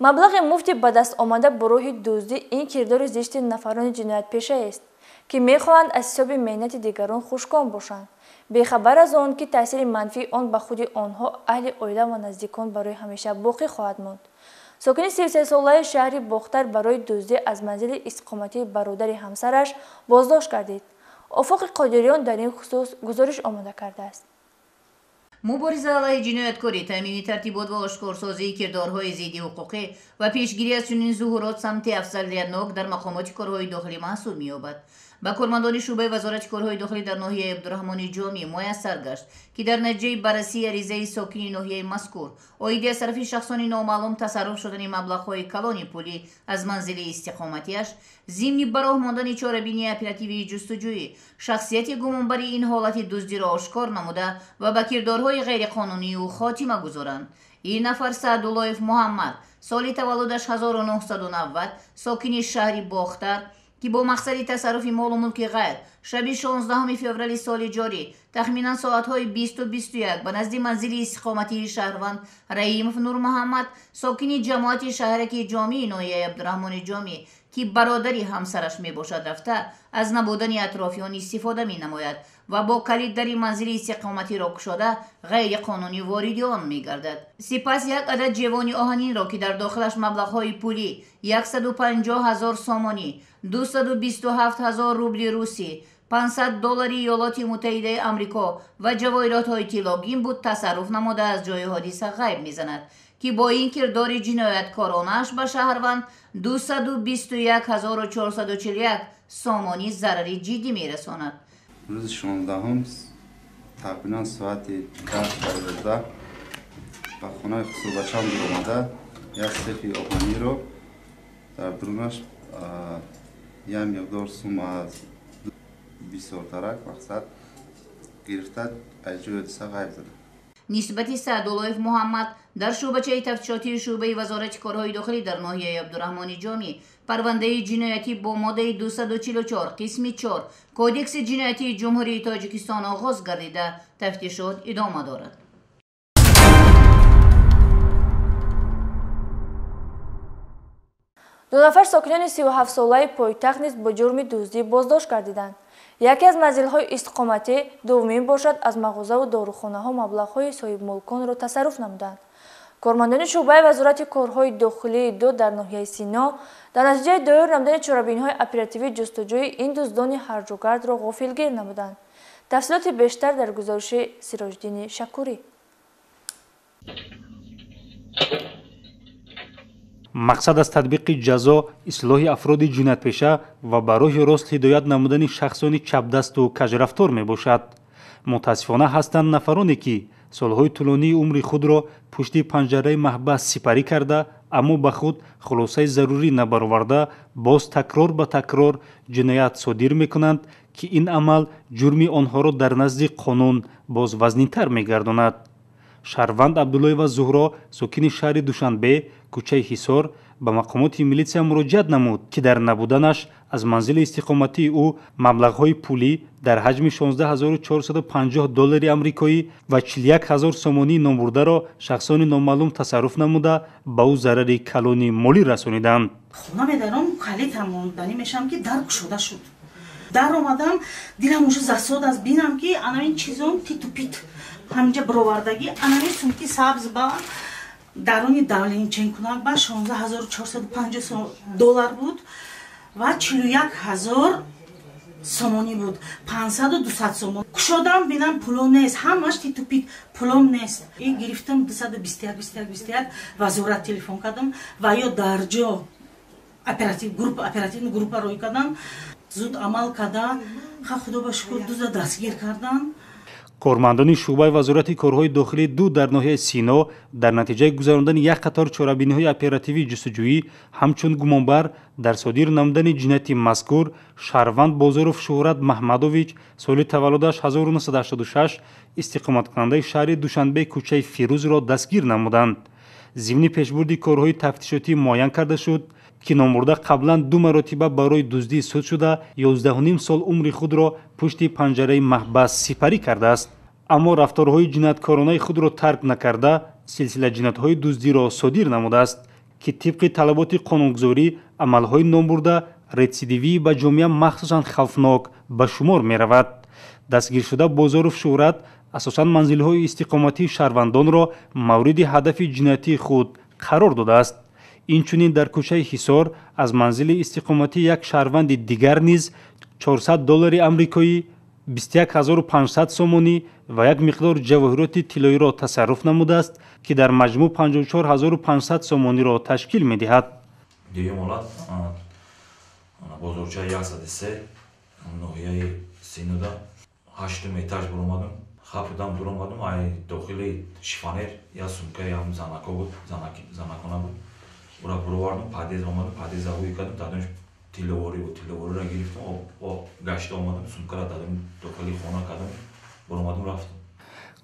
مبلغ مفتی به دست آمده برای دزدی این کردار زشت نفران جنایت‌پیشه است که می‌خواهند از حساب مهنت دیگران خوشکام باشند، بی‌خبر از آن که تاثیر منفی آن به خود آنها، اهل عائله و نزدیکان برای همیشه باقی خواهد ماند. ساکن 33 ساله شهر باختر برای دزدی از منزل اقامتی برادر همسرش بازداشت گردید. افق قادریان در این خصوص گزارش آماده کرده است. مبارزه علیه جنایتکاری، تامین ترتیبات و آشکارسازی کردارهای ضد حقوقی و پیشگیری از چنین ظهورات سمت افضلیت‌ناک در مقامات کارهای داخلی محسوب می‌یابد. با کارمندان شعبه وزارت کارهای داخلی در ناحیه عبدالرحمن جامی میسر گشت که در نتیجه بررسی عریضه ساکنین ناحیه مذکور عاید از طرف شخصان نامعلوم تصرف شدن مبلغ‌های کلان پولی از منزل استقامتیش، ضمن براه ماندن چاره‌بینی اپراتیوی جستجویی، شخصیت گمانبر این حالت دزدی را آشکار نموده و به کردارهای غیرقانونی او خاتمه گذارند. این نفر سعدالله محمد، سال تولدش 1990، ساکن شهر باختر که با مقصد تصرف مال و ملک غیر شب 16 فوریه سال جاری تخمینا ساعت‌های 20 و 21 به نزد منزل استقامتی شهروند رحیم نور محمد، ساکن جماعت شهرک جامی ناحیه عبدالرحمن جامی که برادری همسرش می باشد رفته از نبودن اطرافیان استفاده می نماید و با کلید در منزل استقامتی را گشوده غیر قانونی وارد آن می گردد. سپس یک عدد جوانی آهنین را که در داخلش مبلغ‌های پولی 150,000 سامانی، 227,000 روبل روسی، 500 دلار ایالات متحده آمریکا و جواهرات‌های طلاگین بود تصرف نموده از جای حادثه غیب می‌زند که با این کردار جنایتکارانش به شهروند 221,441 سامانی ضرری جدی می‌رساند. روز 16 تقریبا ساعت 10 به خانه خصوبچم آمده یک سیفی آهنی رو در درونش یک مقدار سوم از 20 ترک مقصد گرفته از جای حادثه غیب زده. نسبت سعدالله محمد در شعبه تفتیشاتی شعبه وزارت کارهای داخلی در ناحیه عبدالرحمن جامی پرونده جنایتی با ماده 244 قسم 4 کودکس جنایتی جمهوری تاجیکستان آغاز گردیده تفتیشات ادامه دارد. دو نفر ساکنان 37 ساله پایتخت نیز با جرم دزدی بازداشت گردیدند. یکی از منزل‌های استقامتی، دومین باشد از مغازه و داروخانه‌ها مبلغ‌های صاحب ملکان را تصرف نمودند. کارمندان شعبه وزارت کارهای داخلی دو در ناحیه سینا در نتیجه دایر نمودن چاره‌بینی‌های اپراتیوی جستجوی این دزدان هرج‌وگرد را غافلگیر نمودند. تفصیلات بیشتر در گزارش سراج‌الدین شکوری. مقصد از تطبیق جزا اصلاح افراد جنایت‌پیشه و به راه راست هدایت نمودن شخصان چپدست و کژرفتار می باشد. متاسفانه هستند نفرانی که سالهای طولانی عمر خود را پشت پنجره محبس سپری کرده اما به خود خلاصه ضروری نبرآورده باز تکرار به تکرار جنایت صادر می کنند که این عمل جرم آنها را در نزد قانون باز وزنی‌تر می گرداند. شهروند عبدالله و زهرا ساکن شهر دوشنبه کوچه حصار به مقامات میلیسیا مراجعت نمود که در نبودنش از منزل استقامتی او مبلغ‌های پولی در حجم 16,450 دلار آمریکایی و 41,000 سامانی نامبرده را شخصان نامعلوم تصرف نموده به او ضرر کلان مالی رسانیدند. خونه میدارم کلی تمام میشم که در گشوده شد. در اومدم دیدم اونجا زساد از بینم که انا این چیزون تیت و پیت همینجا برآوردگی انا سومکی سبز با درونی دولین چین کنک با 16,450 دلار بود و 41,000 سامانی بود. 500 و 200 سامان کشادم بینم پولم نیست، همش تیت و پیت پولم نیست. این گرفتم 221 وزارت تلفن کردم و یا در جا اپراتیو گروپ روی کردم زود عمل کرده خدا به شکر دو دستگیر کردن. کارمندان شعبه وزارت کارهای داخلی دو در ناحیه سینا در نتیجه گذراندن یک قطار چاره‌بینی‌های اپراتیوی جستجویی همچون گمانبر در صادر نمودن جنایت مذکور شهروند بازارف شهرت محمدویچ سال تولدش 1986 استقامت کننده شهر دوشنبه کوچه فیروز را دستگیر نمودند. ضمن پیشبرد کارهای تفتیشاتی معین کرده شد که نامبرده قبلا 2 مرتبه برای دزدی سود شده 11.5 سال عمر خود را پشت پنجره محبس سپری کرده است. اما رفتارهای جنایتکارانه خود را ترک نکرده سلسله جنایت‌های دزدی را صادر نموده است. ки тибқи талаботи қонунгузорӣ амалҳои номбурда ретсидивӣ ба ҷомеа махсусан хавфнок ба шумор меравад. дастгиршуда бозору шӯҳрат асосан манзилҳои истиқоматии шаҳрвандонро мавриди ҳадафи ҷиноятии худ қарор додааст. инчунин дар кӯчаи ҳисор аз манзили истиқоматии як шаҳрванди дигар низ $400 амрикоӣ, 21500 сомонӣ ва як миқдор ҷавоҳироти тиллоиро тасарруф намудааст, ки дар маҷмӯъ 54500 сомониро ташкил медиҳад. Дуюм ҳолат бозорчаи 103 ноҳияи Синуда 8 этаж буромадам, хапудам дуромадам, ай дохили шифонер я сумкаи ҳам занако буд, занакона буд. Ура буровардам, падез омадам, падеза ҳуй кардам, дадамш тилловори буд, тилловориро гирифтам, гашта омадам, сумкаро дадам дохили хона кардам, буромадам, рафтам.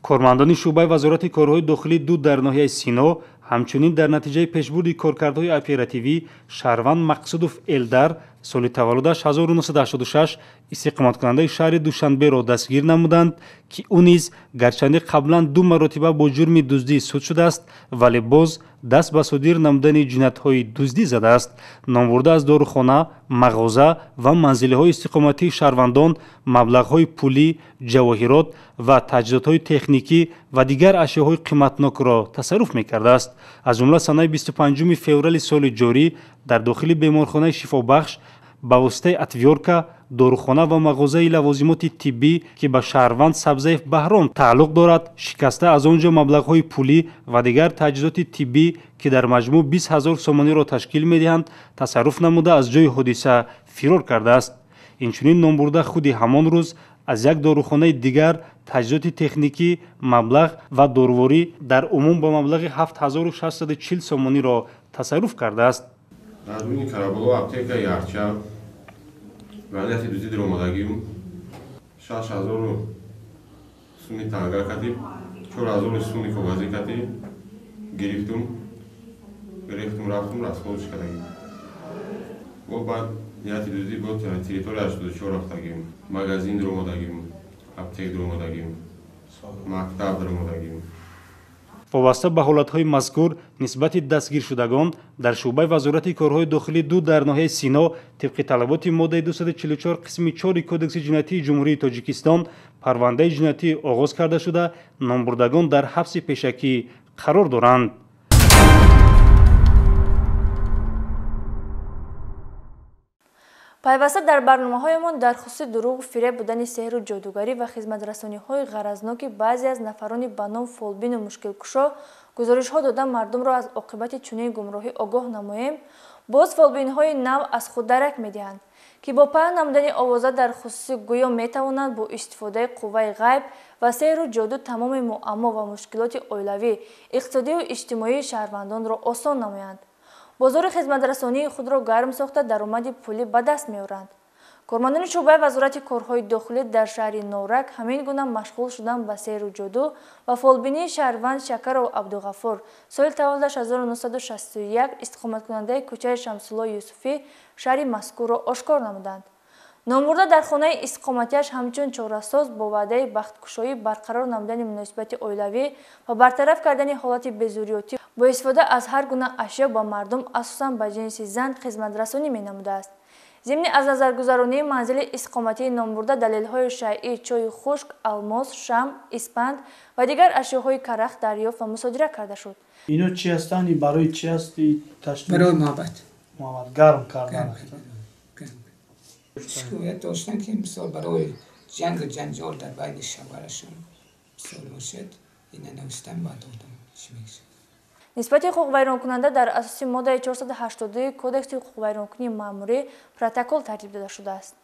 кормандони шӯъбаи вазорати корҳои дохилии дуд дар ноҳияи Сино ҳамчунин дар натиҷаи пешбурди коркардҳои оперативӣ шаҳрванд Мақсудов Элдар соли таваллудаш 1986 истиқоматкунандаи шаҳри Душанберо дастгир намуданд, ки ӯ низ гарчанде қаблан 2 маротиба бо ҷурми дуздӣ суд шудааст, вале боз даст ба содир намудани ҷиноятҳои дуздӣ задааст. номбурда аз дорухона, мағоза ва манзилиҳои истиқоматии шаҳрвандон маблағҳои пулӣ, ҷавоҳирот ва таҷҳизотҳои техникӣ ва дигар ашёҳои қиматнокро тасарруф мекардааст. аз ҷумла санаи 25 феврали соли ҷорӣ дар дохили беморхонаи шифобахш ба воситаи атвёрка, дорухона ва мағозаи лавозимоти тиббӣ, ки ба шаҳрванд Сабзаев Баҳром тааллуқ дорад, шикаста аз он ҷо маблағҳои пулӣ ва дигар таҷҳизоти тиббӣ, ки дар маҷмӯъ 20 000 сомониро ташкил медиҳанд, тасарруф намуда аз ҷои ҳодиса фирор кардааст. инчунин номбурда худи ҳамон рӯз аз як дорухонаи дигар таҷҳизоти техникӣ, маблағ ва дорворӣ дар умум ба маблағи 7640 сомониро тасарруф кардааст. дар рӯи Карабало аптека Ярча валияти дузи диромадагим 6000 суми танга катиб, 4000 суми коғазӣ катиб гирифтум рафтум расходш кардагим. бо баъд нияти дузи бо территория 84 рафтагим, магазин диромадагим, аптек диромадагим, мактаб диромадагим. вобаста ба ҳолатҳои мазкур нисбати дастгиршудагон дар шӯъбаи вазорати корҳои дохилии дуд дар ноҳияи Сино тибқи талаботи моддаи 244 қисми 4 кодекси ҷиноятии ҷумҳурии Тоҷикистон парвандаи ҷиноятӣ оғоз карда шуда, номбурдагон дар ҳабси пешакӣ қарор доранд. пайваста дар барномаҳоямон дар хусуси дуруғу фиреб будани сеҳру ҷодугарӣ ва хизматрасониҳои ғаразноки баъзе аз нафарони ба ном фолбину мушкилкушо гузоришҳо дода мардумро аз оқибати чунин гумроҳӣ огоҳ намоем. боз фолбинҳои нав аз худ дарак медиҳанд, ки бо паҳн намудани овоза дар хусуси гӯё метавонанд бо истифодаи қувваи ғайб ва сеҳру ҷоду тамоми муаммо ва мушкилоти оилавӣ, иқтисодию иҷтимоии шаҳрвандонро осон намоянд. бозори хизматрасонии худро гарм сохта даромади пулӣ ба даст меоранд. кормандони шӯъбаи вазорати корҳои дохилӣ дар шаҳри Норак ҳамин гуна машғул шуданд ба сеҳру ҷоду ва фолбинии шаҳрванд Шакаров Абдуғаффор соли таваллудаш 1961 истиқоматкунандаи кӯчаи Шамсулло Юсуфӣ шаҳри мазкурро ошкор намуданд. номбурда дар хонаи истиқоматиаш ҳамчун чорасоз бо ваъдаи бахткушоӣ барқарор намудани муносибати оилавӣ ва бартараф кардани ҳолати безуриётӣ бо истифода аз ҳар гуна ашё ба мардум асосан ба ҷинси зан хизматрасонӣ менамудааст. зимни аз назаргузаронии манзили истиқоматии номбурда далелҳои шайъӣ чойи хушк, алмос, шам, испанд ва дигар ашёҳои карах дарёфт ва мусодира карда шуд. ино чи ҳастанд? барои чи аст? барои муҳаббат гарм кардан. шикоят доштан ки мисол барои ҷангу ҷанҷол дар байни шаварашон мисол бошад, ина навистан ба додам чӣ мегӯяд. нисбати ҳуқуқвайронкунанда дар асоси моддаи 480 кодекси ҳуқуқвайронкунии маъмурӣ протокол тартиб дода шудааст.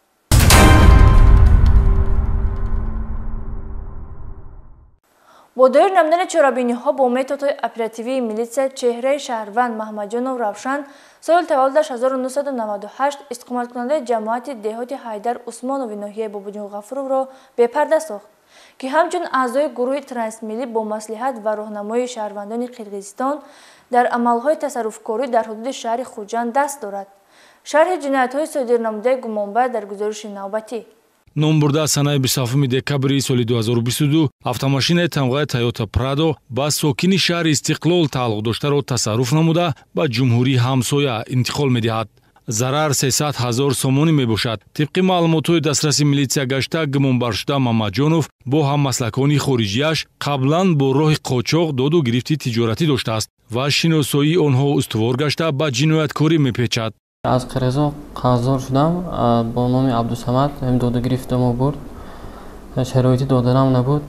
бо доир намудани чорабиниҳо бо методҳои оперативии милитсия чеҳраи шаҳрванд Маҳмадҷонов Равшан соли таваллудаш 1998 истиқоматкунандаи ҷамоати деҳоти Ҳайдар Усмонови ноҳияи Бобуҷонғафуровро бепарда сохт, ки ҳамчун аъзои гурӯҳи трансмиллӣ бо маслиҳат ва роҳнамоии шаҳрвандони Қирғизистон дар амалҳои тасарруфкорӣ дар ҳудуди шаҳри Хуҷанд даст дорад. шарҳи ҷиноятҳои содирнамудаи гумонбар дар гузориши навбатӣ. ном бурда санаи 27 декабри соли 2022 автомошинаи тамғаи Toyota Prado ба сокини шаҳри Истиқлол тааллуқ доштаро тасарруф намуда ба ҷумҳурии ҳамсоя интиқол медиҳад. зарар 300 000 сомонӣ мебошад. тибқи маълумотҳои дастраси милитсия гашта гумонбаршуда Мамаҷонов бо ҳаммаслакони хориҷияш қаблан бо роҳи қочоқ доду гирифти тиҷоратӣ доштааст ва шиносоии онҳо устувор гашта ба ҷинояткорӣ мепечад. аз қирғизо қарздор шудам, бо номи Абдусамад доду гирифтамо бурд. шароити доданам набуд,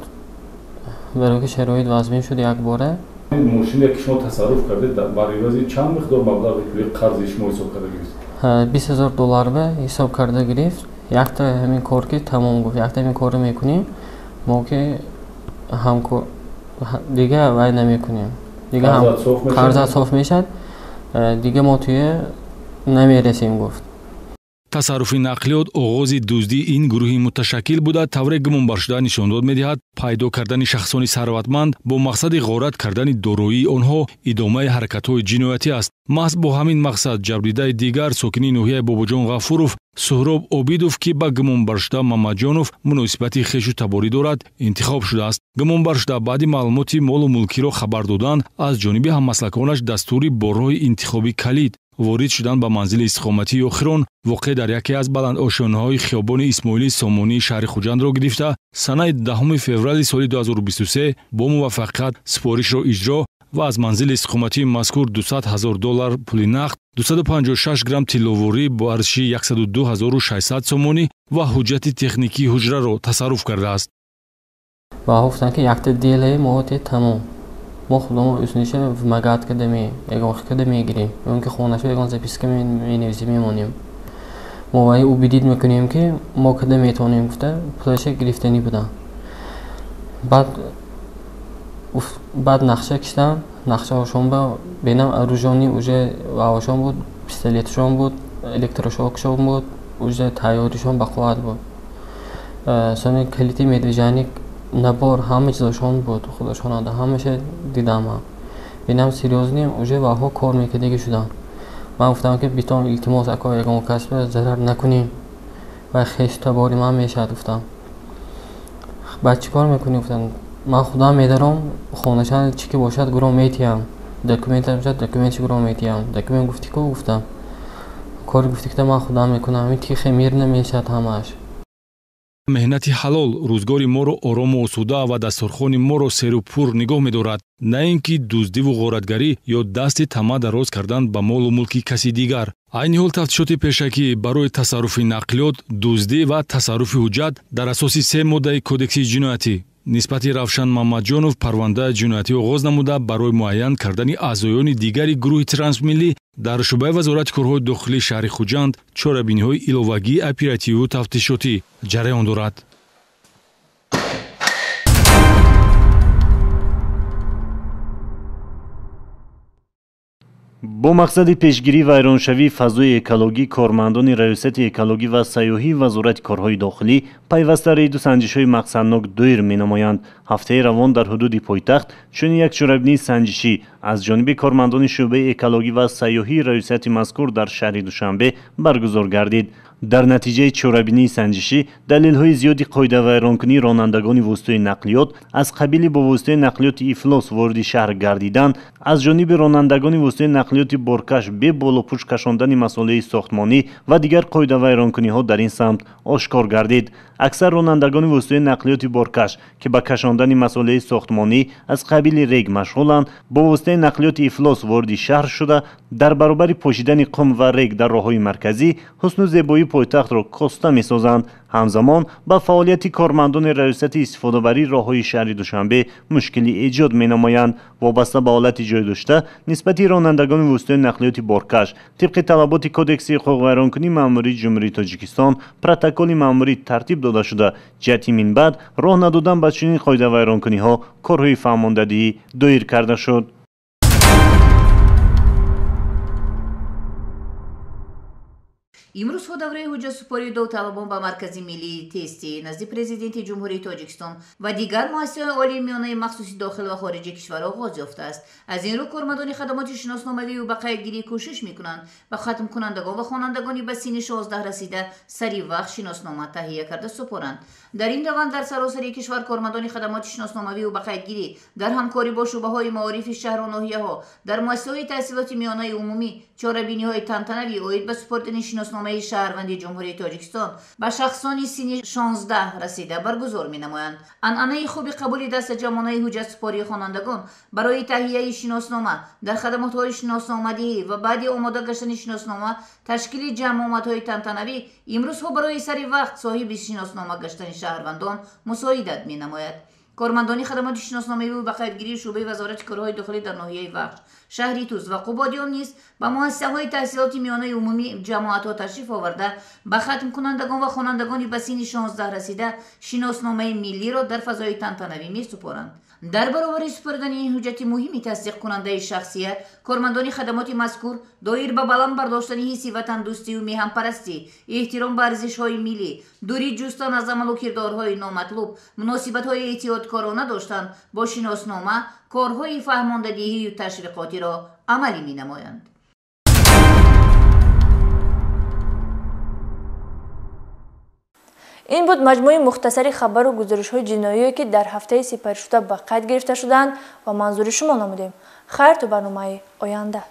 барои ки шароит вазмин шуд якбора. мошине ки шумо тасарруф кардед бар ивази чанд миқдор маблағи пули қарзи шумо ҳисоб карда гирифт? $20,000 ҳисоб карда гирифт. Якта ҳамин кор ки тамом гуфт, якта ҳамин корро мекунем, мо ки ҳамкор дига вай намекунем. Дига қарзат соф мешад, дига мо туе намерасем гуфт. тасарруфи нақлиёт оғози дуздии ин гурӯҳи муташаккил буда тавре гумонбаршуда нишондод медиҳад пайдо кардани шахсони сарватманд бо мақсади ғорат кардани дороии онҳо идомаи ҳаракатҳои ҷиноятӣ аст. маҳз бо ҳамин мақсад ҷабридаи дигар сокини ноҳияи Бобоҷон Ғафуров Суҳроб Обидов ки ба гумонбаршуда Мамаҷонов муносибати хешу таборӣ дорад интихоб шудааст. гумонбаршуда баъди маълумоти молу мулкиро хабар додан аз ҷониби ҳаммаслаконаш дастури бо роҳи интихоби калид ворид шудан ба манзили истиқоматии охирон воқеъ дар яке аз баландошонаҳои хиёбони Исмоили Сомонии шаҳри Хуҷандро гирифта санаи 10 феврали соли 2023 бо муваффақият сипоришро иҷро ва аз манзили истиқоматии мазкур $200,000 пули нақд, 256 грамм тилловорӣ бо арзиши 102,600 сомонӣ ва ҳуҷҷати техникии ҳуҷраро тасарруф кардааст. ва гуфтанд ки якта делаи моҳоти тамом. мо худомо усниша в магатка дами ягон хикада мегирем. Он ки хонашо ягон записка менависем мемонем. мо вай убедид мекунем ки мо када метавонем гуфта пулаша гирифтанӣ буда. баъд нақша киштам, нақшаҳошон ба бинам оружионӣ уже ваҳошон буд, пистолетшон буд, электрошокшон буд, уже тайёришон ба қувват буд. сони калити медвижаник набор ҳама чизошон буд, худошонада ҳамаша дидам. бинам серьёзнӣ уже ваҳо кор мекардагӣ шудам. ман гуфтам ки битон илтимос ако ягон касба зарар накунем ва хеш табори ман мешад гуфтам. баъд чӣ кор мекунӣ гуфтам. ман худам медаром хонашан чӣ ки бошад гуро метиям, документам бошад документши гуро метиям. документ гуфти ку гуфтам. кори гуфти ки ман худам мекунам, ин тихе мир намешад ҳамааш. меҳнати ҳалол рӯзгори моро орому осуда ва дастурхони моро серу пур нигоҳ медорад, на ин ки дуздиву ғоратгарӣ ё дасти тама дароз кардан ба молу мулки каси дигар. айни ҳол тафтишоти пешакӣ барои тасарруфи нақлиёт, дуздӣ ва тасарруфи ҳуҷҷат дар асоси 3 моддаи кодекси ҷиноятӣ нисбати Равшан Мамаҷонов парвандаи ҷиноятӣ оғоз намуда барои муайян кардани аъзоёни дигари гурӯҳи трансмиллӣ дар шӯъбаи вазорати корҳои дохилии шаҳри Хуҷанд чорабиниҳои иловагии оперативу тафтишотӣ ҷараён дорад. бо мақсади пешгирии вайроншавии фазои экологӣ кормандони раёсати экологӣ ва сайёҳии вазорати корҳои дохилӣ пайваста рейду санҷишҳои мақсаднок доир менамоянд. ҳафтаи равон дар ҳудуди пойтахт чунин як чорабинии санҷишӣ аз ҷониби кормандони шӯъбаи экологӣ ва сайёҳии раёсати мазкур дар шаҳри Душанбе баргузор гардид. дар натиҷаи чорабинии санҷишӣ далелҳои зиёди қоидавайронкунии ронандагони воситаҳои нақлиёт аз қабили бо воситаҳои нақлиёти ифлос вориди шаҳр гардидан аз ҷониби ронандагони воситаҳои нақлиёти боркаш бе болопӯш кашондани масъулияи сохтмонӣ ва дигар қоидавайронкуниҳо дар ин самт ошкор гардид. аксар ронандагони воситаҳои нақлиёти боркаш ки ба кашондани масъулияи сохтмонӣ аз қабили рег машғуланд бо воситаҳои нақлиёти ифлос вориди шаҳр шуда дар баробари пошидани қум ва рег дар роҳҳои марказӣ ҳусну зебоии пойтахтро коста месозанд. ҳамзамон ба фаъолияти кормандони раёсати истифодабарии роҳҳои шаҳри Душанбе мушкилӣ эҷод менамоянд. вобаста ба ҳолати ҷойдошта нисбати ронандагони воситаҳои нақлиёти боркаш тибқи талаботи кодекси ҳуқуқвайронкунии маъмурии ҷумҳурии Тоҷикистон протоколи маъмурӣ тартиб дода шуда ҷиҳати минбаъд роҳ надодан ба чунин қоидавайронкуниҳо корҳои фаҳмондадиӣ доир карда шуд. имрӯз ҳо давраи ҳуҷҷатсупории довталабон ба маркази миллии тестӣ назди президенти ҷумҳурии тоҷикистон ва дигар муассисаҳои олии миёнаи махсуси дохил ва хориҷи кишвар оғоз ёфтааст. Аз ин рӯ кормандони хадамоти шиносномавию ба қайдгирӣ кӯшиш мекунанд ба хатмкунандагон ва хонандагони ба синни 16 расида сари вақт шиноснома таҳия карда супоранд. дар ин раванд дар саросари кишвар кормандони хадамоти шиносномавию ба қайдгирӣ дар ҳамкорӣ бо шуъбаҳои маорифи шаҳру ноҳияҳо дар муассисаҳои таҳсилоти миёнаи умумӣ чорабиниҳои тантанавӣ оид ба супордани шиносномаи шаҳрвандии ҷумҳурии тоҷикистон ба шахсони синни 16 расида баргузор менамоянд. анъанаи хуби қабули дастаҷамонаи ҳуҷҷатсупории хонандагон барои таҳияи шиноснома дар хадамотҳои шиносномадиҳӣ ва баъди омода гаштани шиноснома ташкили ҷамъомадҳои тантанавӣ имрӯзҳо барои сари вақт соҳиби шиноснома гаштани шаҳрвандон мусоидат менамояд. кормандони хадамоти шиносномавию ба қайдгирии шуъбаи вазорати корҳои дохилӣ дар ноҳияи вахш, шаҳри Туз ва Қубодиён низ ба муассисаҳои таҳсилоти миёнаи умумӣ ҷамоатҳо ташриф оварда ба хатмкунандагон ва хонандагони ба синни 16 расида шиносномаи миллиро дар фазои тантанавӣ месупоранд. дар баробари супоридани ин ҳуҷҷати муҳими тасдиқкунандаи шахсият, кормандони хадамоти мазкур доир ба баланд бардоштани ҳисси ватандӯстию меҳанпарастӣ, эҳтиром ба арзишҳои миллӣ, дурӣ ҷустан аз амалу кирдорҳои номатлуб, муносибатҳои эҳтиёткорона доштан бо шиноснома корҳои фаҳмондадиҳию ташвиқотиро амалӣ менамоянд. ин буд маҷмӯи мухтасари хабару гузаришҳои ҷиноие ки дар ҳафтаи сипаришуда ба қайд гирифта шуданд ва манзури шумо намудем. хайр то барномаи оянда.